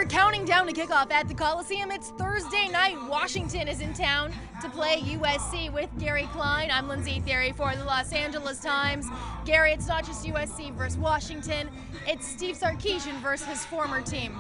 counting down to kickoff at the Coliseum. It's Thursday night. Washington is in town to play USC with Gary Klein. I'm Lindsey Thiry for the Los Angeles Times. Gary, it's not just USC versus Washington. It's Steve Sarkisian versus his former team.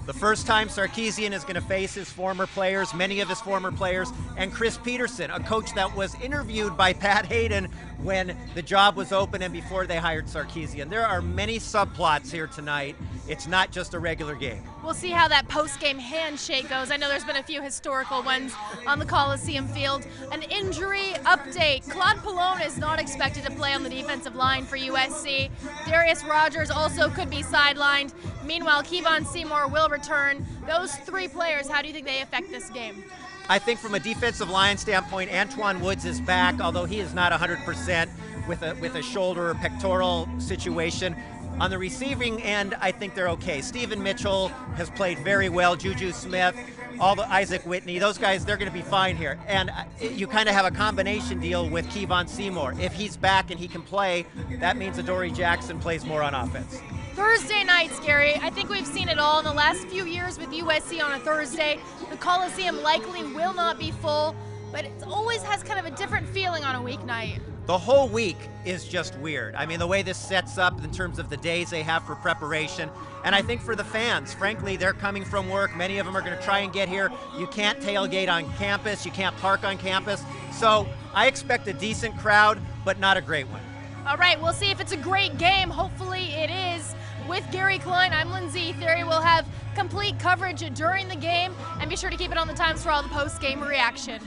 The first time Sarkisian is going to face his former players, many of his former players, and Chris Peterson, a coach that was interviewed by Pat Hayden when the job was open and before they hired Sarkisian. There are many subplots here tonight. It's not just a regular game. We'll see how that post-game handshake goes. I know there's been a few historical ones on the Coliseum field. An injury update. Claude Pallone is not expected to play on the defensive line for USC. Darius Rogers also could be sidelined. Meanwhile, Kevon Seymour will return. Those three players, how do you think they affect this game? I think from a defensive line standpoint, Antwan Woods is back, although he is not 100% with a shoulder or pectoral situation. On the receiving end, I think they're okay. Stephen Mitchell has played very well. Juju Smith, Isaac Whitney, those guys, they're going to be fine here. And you kind of have a combination deal with Kevon Seymour. If he's back and he can play, that means Adoree Jackson plays more on offense. Thursday nights, Gary. I think we've seen it all in the last few years with USC on a Thursday. The Coliseum likely will not be full, but it always has kind of a different feeling on a weeknight. The whole week is just weird. I mean, the way this sets up in terms of the days they have for preparation. And I think for the fans, frankly, they're coming from work. Many of them are going to try and get here. You can't tailgate on campus. You can't park on campus. So I expect a decent crowd, but not a great one. All right, we'll see if it's a great game. Hopefully it is. With Gary Klein, I'm Lindsey Thiry. We'll have complete coverage during the game, and be sure to keep it on the Times for all the post-game reaction.